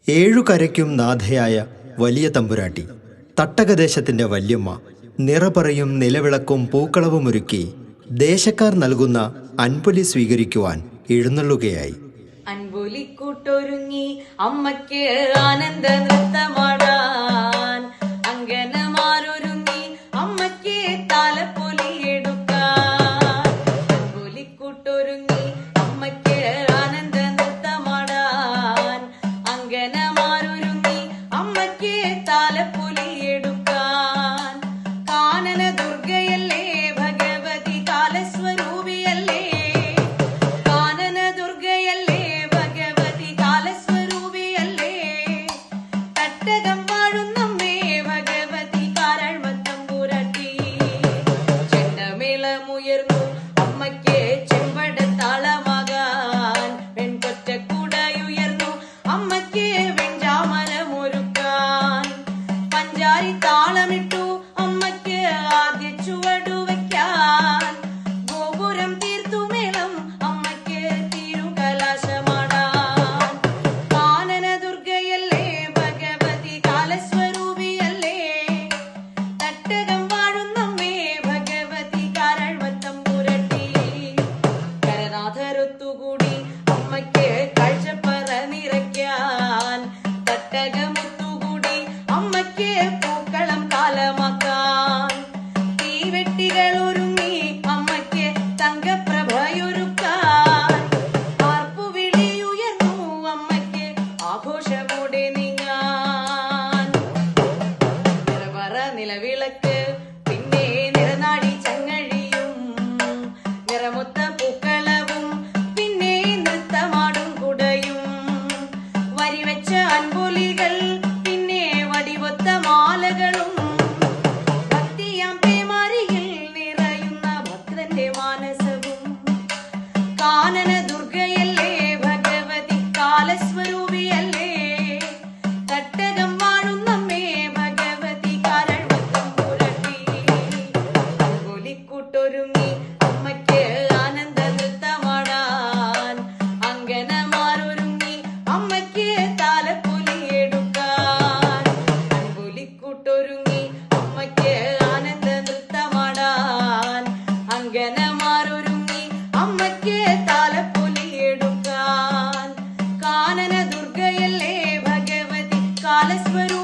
ഏഴുകരയ്ക്കും നാഥയായ വലിയ തമ്പുരാട്ടി, തട്ടകദേശത്തിൻ്റെ വല്യമ്മ, നിറപറയും നിലവിളക്കും പൂക്കളവുമൊരുക്കി ദേശക്കാർ നൽകുന്ന അൻപൊലി സ്വീകരിക്കുവാൻ എഴുന്നള്ളുകയായി. അൻപൊലിക്കൂട്ടൊരുങ്ങി അമ്മയ്ക്ക് ആനന്ദ നൃത്തമാടാൻ, അങ്കനമാരൊരുങ്ങി അമ്മയ്ക്ക് താലപ്പൊലി എടുക്കാൻ. അൻപൊലിക്കൂട്ടൊരുങ്ങി അമ്മയ്ക്ക് ആനന്ദ നൃത്തമാടാൻ, അങ്കനമാരൊരുങ്ങി അമ്മയ്ക്ക് താലപ്പൊലി എടുക്കാൻ. കാനന ദുർഗയല്ലേ ഭഗവതി, കാലസ്വരൂപിയല്ലേ, കാനന ദുർഗയല്ലേ ഭഗവതി, കാലസ്വരൂപിയല്ലേ. തട്ടകം വാഴുന്നമ്മേ ഭഗവതി, കാരഴ്മത്തമ്പുരാട്ടി. ചെണ്ടമേളമുയർന്നു അമ്മയ്ക്ക് ചെമ്പടത്താളമാകാൻ, പെൺകൊറ്റക്കുടയുയർന്നു അമ്മയ്ക്ക് വെഞ്ചാമരമൊരുക്കാൻ. പഞ്ചാരി താളമിട്ടു അമ്മയ്ക്ക് ആദ്യ ചുവടുവയ്ക്കാൻ, ഗോപുരം തീർത്തുമേളം അമ്മയ്ക്ക് തിരുകലാശമാടാൻ. കാനന ദുർഗയല്ലേ ഭഗവതി, കാലസ്വരൂപിയല്ലേ, തട്ടകം വാഴുന്നമ്മേ ഭഗവതി, കാരഴ്മത്തമ്പുരാട്ടി. കരനാഥരൊത്തുകൂടി അമ്മയ്ക്ക് കാഴ്ചപ്പറ നിറയ്ക്കാൻ, തട്ടകമൊത്തുകൂടി അമ്മയ്ക്ക് പൂക്കളം കാലമാക്കാൻ. തീവെട്ടികൾ ഒരുങ്ങി അമ്മയ്ക്ക് തങ്കപ്രഭയൊരുക്കാൻ, ആർപ്പുവിളിയുയർന്നു അമ്മയ്ക്ക് ആഘോഷമോടെ നീങ്ങാൻ. നിറപറ നിലവിളക്ക്, പിന്നെ നിറനാടി ചങ്ങഴിയും, നിറമൊത്ത പൂക്കളവും, പിന്നെ നൃത്തമാടും കുടയും, വരിവെച്ച അൻപൊലികൾ, പിന്നെ വടിവൊത്ത മാലകളും, ഭക്തിയാം പേമാരിയിൽ നിറയുന്ന ഭക്തന്റെ മാനസവും. കാനന ദുർഗയല്ലേ ഭഗവതി, കാലസ്വരൂപിയല്ലേ, തട്ടകം വാഴുന്നമ്മേ ഭഗവതി, കാരഴ്മത്തമ്പുരാട്ടി. അൻപൊലിക്കൂട്ടൊരുങ്ങി അമ്മയ്ക്ക് ആനന്ദ നൃത്തമാടാൻ, അങ്കനമാരൊരുങ്ങി അമ്മയ്ക്ക് താലപ്പൊലി എടുക്കാൻ. അൻപൊലിക്കൂട്ടൊരുങ്ങി അമ്മയ്ക്ക് ആനന്ദ നൃത്തമാടാൻ, അങ്കനമാരൊരുങ്ങി അമ്മയ്ക്ക് താലപ്പൊലി എടുക്കാൻ. കാനന ദുർഗയല്ലേ ഭഗവതി, കാലസ്വരൂ